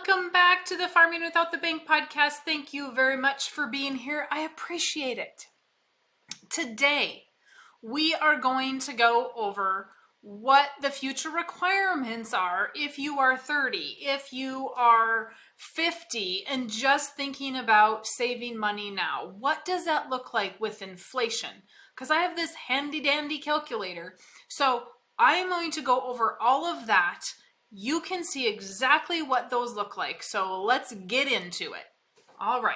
Welcome back to the Farming Without the Bank podcast. Thank you very much for being here. I appreciate it. Today, we are going to go over what the future requirements are if you are 30, if you are 50, and just thinking about saving money now. What does that look like with inflation? Because I have this handy dandy calculator. So I'm going to go over all of that. You can see exactly what those look like. So let's get into it. All right.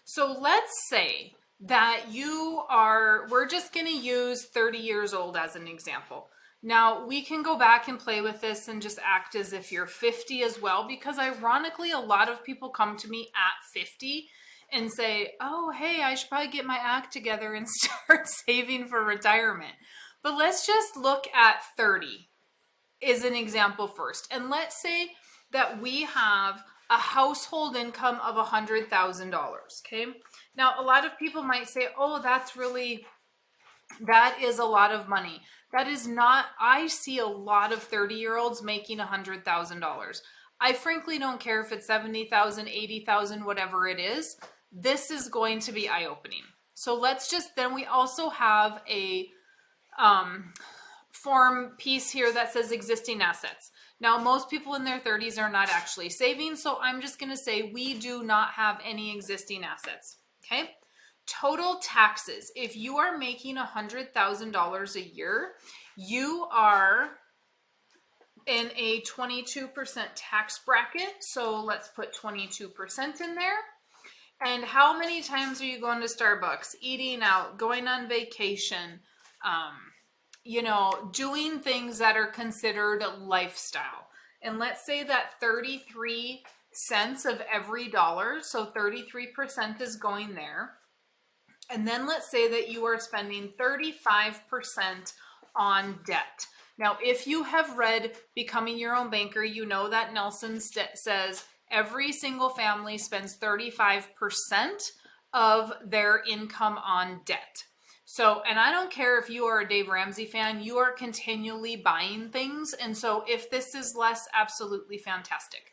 So let's say that we're just going to use 30 years old as an example. Now we can go back and play with this and just act as if you're 50 as well, because ironically, a lot of people come to me at 50 and say, oh, hey, I should probably get my act together and start saving for retirement. But let's just look at 30 is an example first. And let's say that we have a household income of $100,000, okay? Now, a lot of people might say, oh, that is a lot of money. That is not. I see a lot of 30-year-olds making $100,000. I frankly don't care if it's 70,000, 80,000, whatever it is. This is going to be eye-opening. So then we also have a form piece here that says existing assets. Now, most people in their 30s are not actually saving, so I'm just going to say we do not have any existing assets, okay? Total taxes. If you are making $100,000 a year, you are in a 22% tax bracket, so let's put 22% in there. And how many times are you going to Starbucks, eating out, going on vacation, doing things that are considered lifestyle? And let's say that 33 cents of every dollar, so 33% is going there. And then let's say that you are spending 35% on debt. Now, if you have read Becoming Your Own Banker, you know that Nelson says every single family spends 35% of their income on debt. So, and I don't care if you are a Dave Ramsey fan, you are continually buying things. And so if this is less, absolutely fantastic.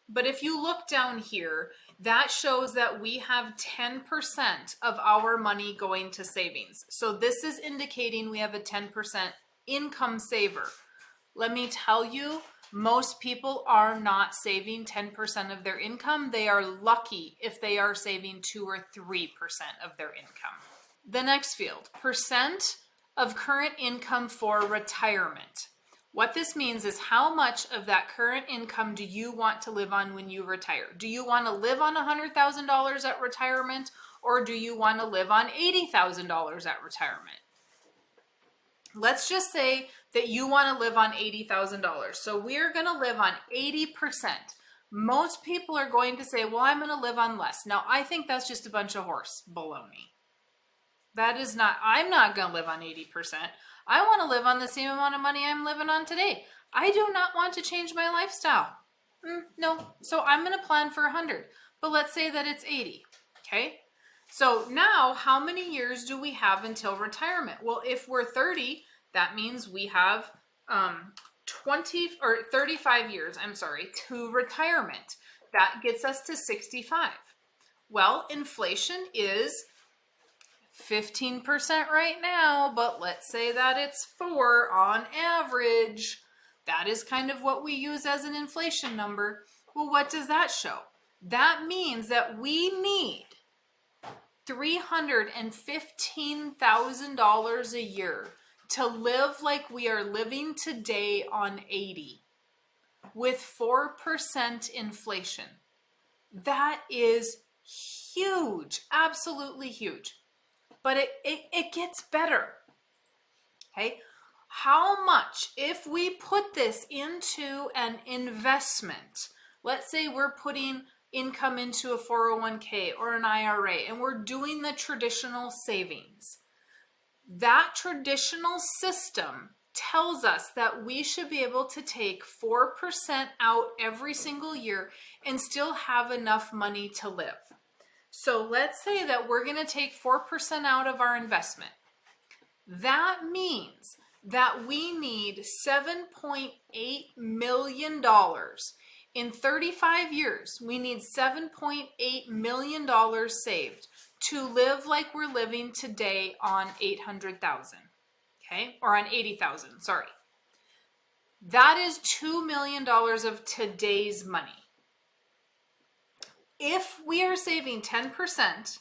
But if you look down here, that shows that we have 10% of our money going to savings. So this is indicating we have a 10% income saver. Let me tell you, most people are not saving 10% of their income. They are lucky if they are saving 2 or 3% of their income. The next field, percent of current income for retirement. What this means is how much of that current income do you want to live on when you retire? Do you want to live on $100,000 at retirement, or do you want to live on $80,000 at retirement? Let's just say that you want to live on $80,000. So we're going to live on 80%. Most people are going to say, well, I'm going to live on less. Now, I think that's just a bunch of horse baloney. I'm not going to live on 80%. I want to live on the same amount of money I'm living on today. I do not want to change my lifestyle. No. So I'm going to plan for 100. But let's say that it's 80. Okay. So now how many years do we have until retirement? Well, if we're 30, that means we have 35 years, to retirement. That gets us to 65. Well, inflation is 15% right now, but let's say that it's 4 on average. That is kind of what we use as an inflation number. Well, what does that show? That means that we need $315,000 a year to live like we are living today on 80 with 4% inflation. That is huge, absolutely huge. But it gets better, okay? How much, if we put this into an investment, let's say we're putting income into a 401k or an IRA, and we're doing the traditional savings, that traditional system tells us that we should be able to take 4% out every single year and still have enough money to live. So let's say that we're going to take 4% out of our investment. That means that we need $7.8 million in 35 years, we need $7.8 million saved to live like we're living today on 800,000, okay? Or on 80,000, sorry. That is $2 million of today's money. If we are saving 10%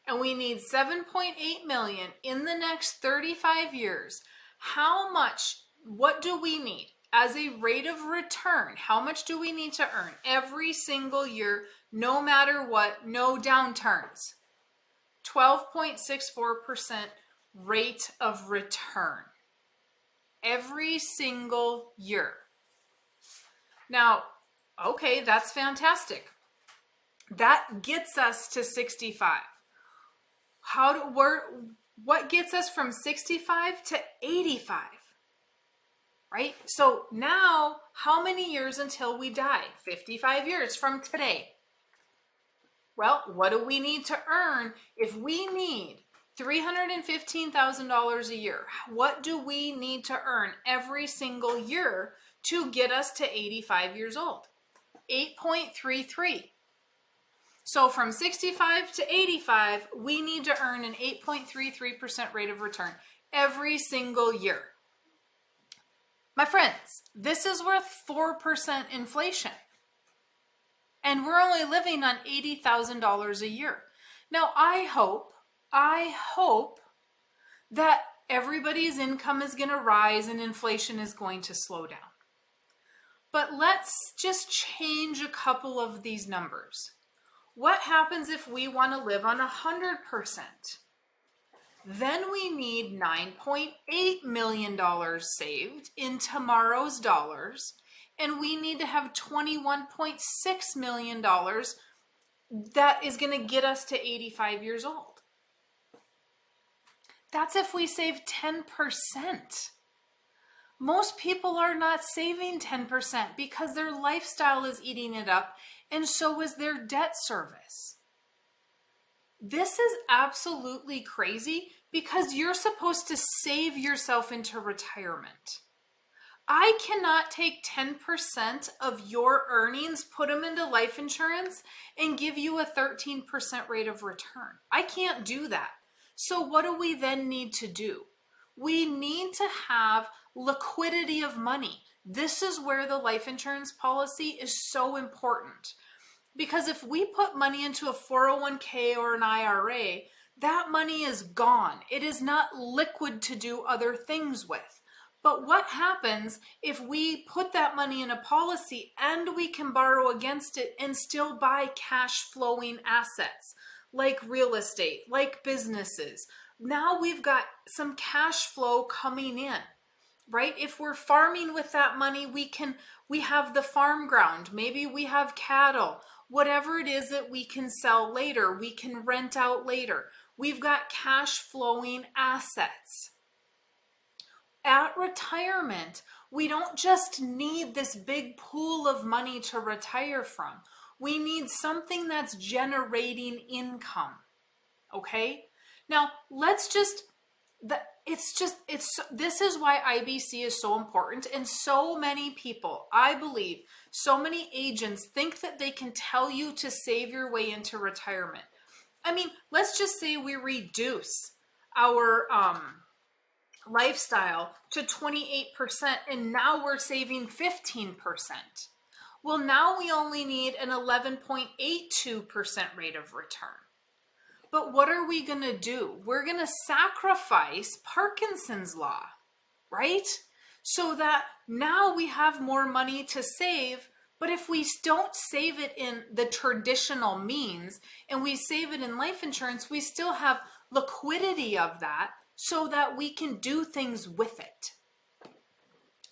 and we need 7.8 million in the next 35 years, how much, what do we need as a rate of return? How much do we need to earn every single year, no matter what, no downturns? 12.64% rate of return every single year. Now, okay, that's fantastic. That gets us to 65. What gets us from 65 to 85? Right? So now, how many years until we die? 55 years from today. Well, what do we need to earn? If we need $315,000 a year, what do we need to earn every single year to get us to 85 years old? 8.33. So from 65 to 85, we need to earn an 8.33% rate of return every single year. My friends, this is worth 4% inflation. And we're only living on $80,000 a year. Now, I hope that everybody's income is going to rise and inflation is going to slow down. But let's just change a couple of these numbers. What happens if we want to live on 100%? Then we need $9.8 million saved in tomorrow's dollars, and we need to have $21.6 million that is going to get us to 85 years old. That's if we save 10%. Most people are not saving 10% because their lifestyle is eating it up, and so is their debt service. This is absolutely crazy because you're supposed to save yourself into retirement. I cannot take 10% of your earnings, put them into life insurance, and give you a 13% rate of return. I can't do that. So what do we then need to do? We need to have liquidity of money. This is where the life insurance policy is so important. Because if we put money into a 401k or an IRA, that money is gone. It is not liquid to do other things with. But what happens if we put that money in a policy and we can borrow against it and still buy cash flowing assets like real estate, like businesses? Now we've got some cash flow coming in, right? If we're farming with that money, we have the farm ground. Maybe we have cattle, whatever it is that we can sell later, we can rent out later. We've got cash flowing assets. At retirement, we don't just need this big pool of money to retire from. We need something that's generating income. Okay? Now, this is why IBC is so important, and so many people, I believe, so many agents think that they can tell you to save your way into retirement. I mean, let's just say we reduce our lifestyle to 28% and now we're saving 15%. Well, now we only need an 11.82% rate of return. But what are we going to do? We're going to sacrifice Parkinson's law, right? So that now we have more money to save, but if we don't save it in the traditional means and we save it in life insurance, we still have liquidity of that so that we can do things with it.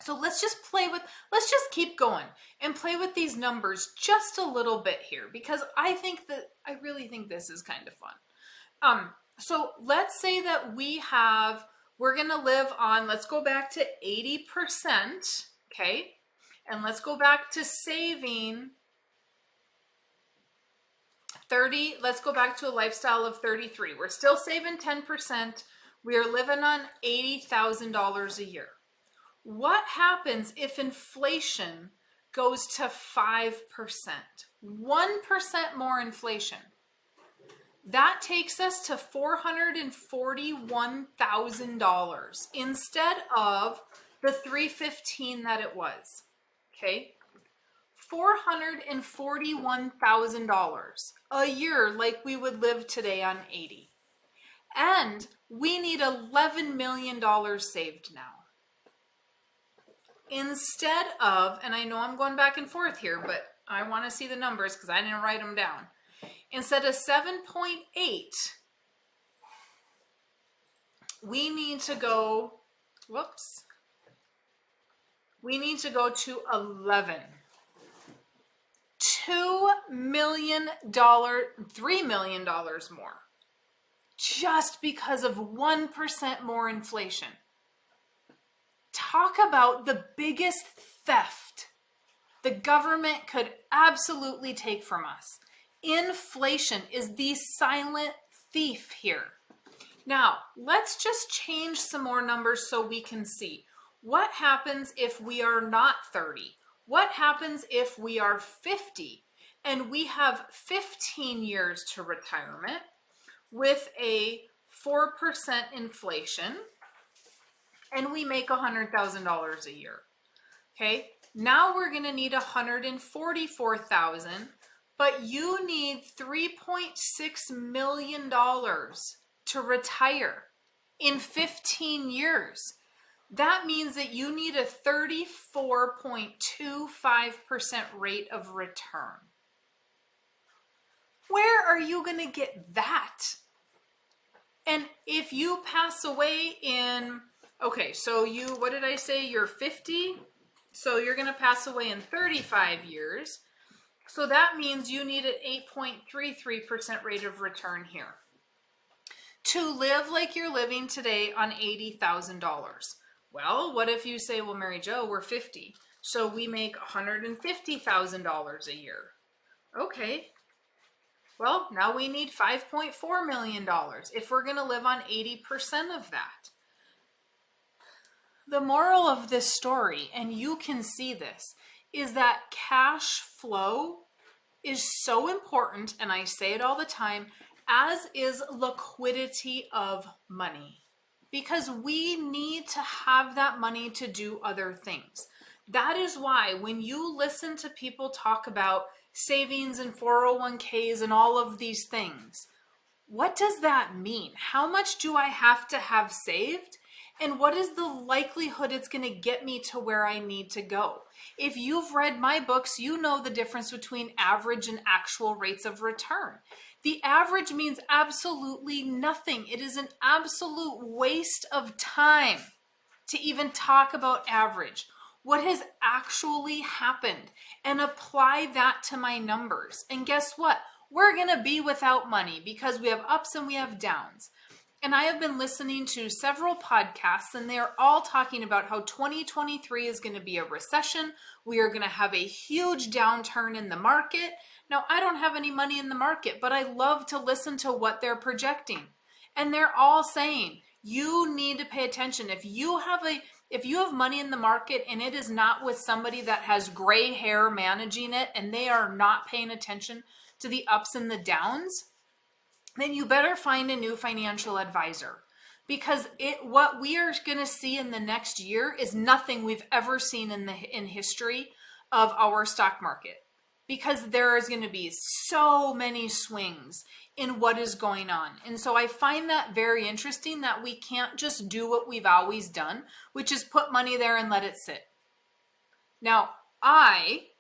So let's just keep going and play with these numbers just a little bit here, because I really think this is kind of fun. So let's say that we're going to live on, let's go back to 80%, okay? And let's go back to saving 30, let's go back to a lifestyle of 33. We're still saving 10%. We are living on $80,000 a year. What happens if inflation goes to 5%. 1% more inflation. That takes us to $441,000 instead of the $315,000 that it was. Okay? $441,000 a year, like we would live today on 80. And we need $11 million saved now. Instead of, and I know I'm going back and forth here, but I want to see the numbers because I didn't write them down. Instead of 7.8, we need to go, we need to go to 11. $2 million, $3 million more, just because of 1% more inflation. Talk about the biggest theft the government could absolutely take from us. Inflation is the silent thief here. Now, let's just change some more numbers so we can see. What happens if we are not 30? What happens if we are 50 and we have 15 years to retirement with a 4% inflation and we make $100,000 a year? Okay, now we're going to need $144,000, but you need $3.6 million to retire in 15 years. That means that you need a 34.25% rate of return. Where are you going to get that? And if you pass away in, okay, so you, what did I say? You're 50. So you're going to pass away in 35 years. So that means you need an 8.33% rate of return here to live like you're living today on $80,000. Well, what if you say, well, Mary Jo, we're 50, so we make $150,000 a year. Okay. Well, now we need $5.4 million if we're going to live on 80% of that. The moral of this story, and you can see this, is that cash flow is so important, and I say it all the time, as is liquidity of money. Because we need to have that money to do other things. That is why when you listen to people talk about savings and 401ks and all of these things, what does that mean? How much do I have to have saved? And what is the likelihood it's going to get me to where I need to go? If you've read my books, you know the difference between average and actual rates of return. The average means absolutely nothing. It is an absolute waste of time to even talk about average. What has actually happened? And apply that to my numbers. And guess what? We're going to be without money because we have ups and we have downs. And I have been listening to several podcasts, and they're all talking about how 2023 is going to be a recession. We are going to have a huge downturn in the market. Now, I don't have any money in the market, but I love to listen to what they're projecting. And they're all saying, you need to pay attention. If you have money in the market and it is not with somebody that has gray hair managing it and they are not paying attention to the ups and the downs, then you better find a new financial advisor, because what we are going to see in the next year is nothing we've ever seen in history of our stock market, because there is going to be so many swings in what is going on. And so I find that very interesting that we can't just do what we've always done, which is put money there and let it sit. Now,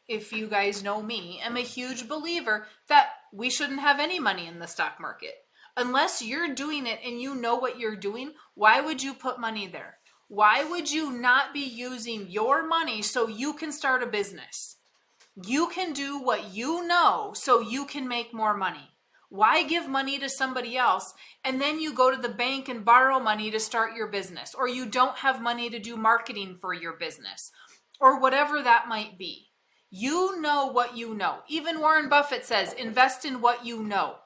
if you guys know me, am a huge believer that we shouldn't have any money in the stock market. Unless you're doing it and you know what you're doing, why would you put money there? Why would you not be using your money so you can start a business? You can do what you know so you can make more money. Why give money to somebody else and then you go to the bank and borrow money to start your business, or you don't have money to do marketing for your business, or whatever that might be? You know what you know. Even Warren Buffett says, invest in what you know.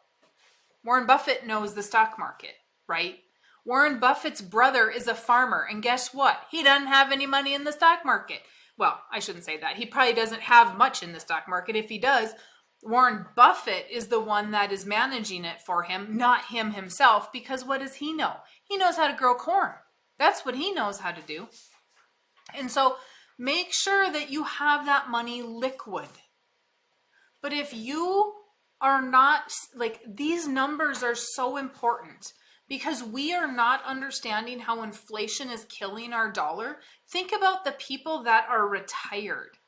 Warren Buffett knows the stock market, right? Warren Buffett's brother is a farmer, and guess what? He doesn't have any money in the stock market. well, I shouldn't say that. He probably doesn't have much in the stock market. If he does, Warren Buffett is the one that is managing it for him, not him himself, because what does he know? He knows how to grow corn. That's what he knows how to do. And so make sure that you have that money liquid. But if you are not, like, these numbers are so important because we are not understanding how inflation is killing our dollar. Think about the people that are retired.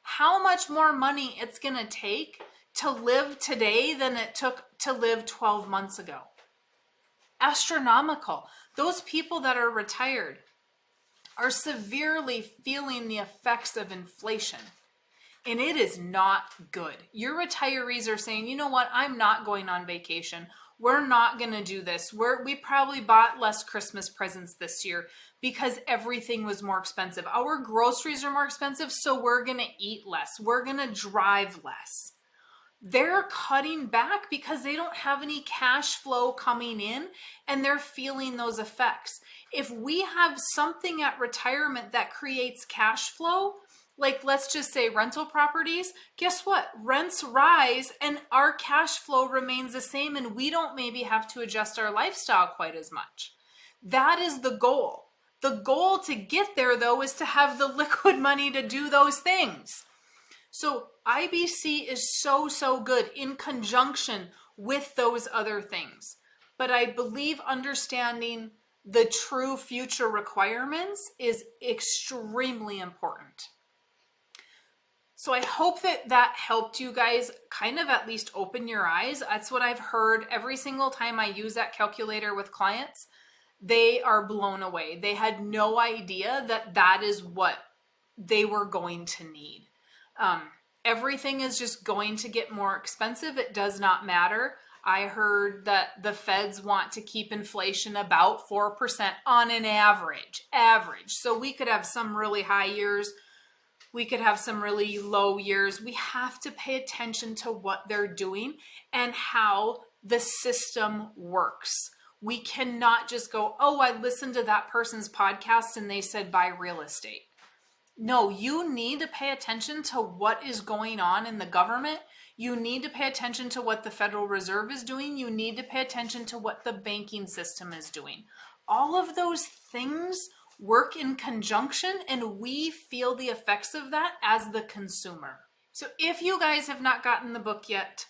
How much more money it's going to take to live today than it took to live 12 months ago. Astronomical. Those people that are retired are severely feeling the effects of inflation. And it is not good. Your retirees are saying, you know what, I'm not going on vacation. We're not going to do this. We probably bought less Christmas presents this year because everything was more expensive. Our groceries are more expensive, so we're going to eat less. We're going to drive less. They're cutting back because they don't have any cash flow coming in and they're feeling those effects. If we have something at retirement that creates cash flow, like let's just say rental properties, guess what? Rents rise and our cash flow remains the same and we don't maybe have to adjust our lifestyle quite as much. That is the goal. The goal to get there, though, is to have the liquid money to do those things. So IBC is so good in conjunction with those other things. But I believe understanding the true future requirements is extremely important. So I hope that helped you guys kind of at least open your eyes. That's what I've heard every single time I use that calculator with clients. They are blown away. They had no idea that is what they were going to need. Everything is just going to get more expensive. It does not matter. I heard that the feds want to keep inflation about 4% on an average. So we could have some really high years. We could have some really low years. We have to pay attention to what they're doing and how the system works. We cannot just go, oh, I listened to that person's podcast and they said buy real estate. No, you need to pay attention to what is going on in the government. You need to pay attention to what the Federal Reserve is doing. You need to pay attention to what the banking system is doing. All of those things work in conjunction and we feel the effects of that as the consumer. So if you guys have not gotten the book yet,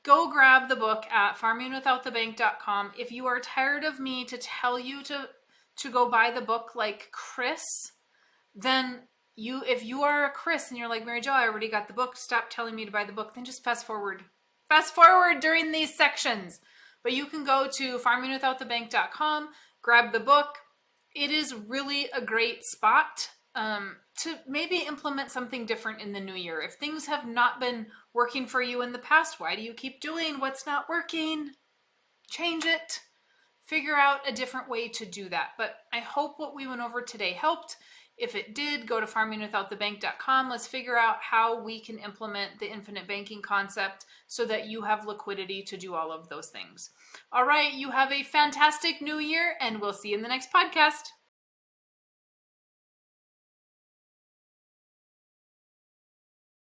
go grab the book at farmingwithoutthebank.com. If you are tired of me to tell you to go buy the book like Chris, then if you are a Chris and you're like, Mary Jo, I already got the book, stop telling me to buy the book, then just fast forward during these sections. But you can go to farmingwithoutthebank.com, grab the book. It is really a great spot to maybe implement something different in the new year. If things have not been working for you in the past, why do you keep doing what's not working? Change it. Figure out a different way to do that. But I hope what we went over today helped. If it did, go to farmingwithoutthebank.com. Let's figure out how we can implement the infinite banking concept so that you have liquidity to do all of those things. All right, you have a fantastic new year, and we'll see you in the next podcast.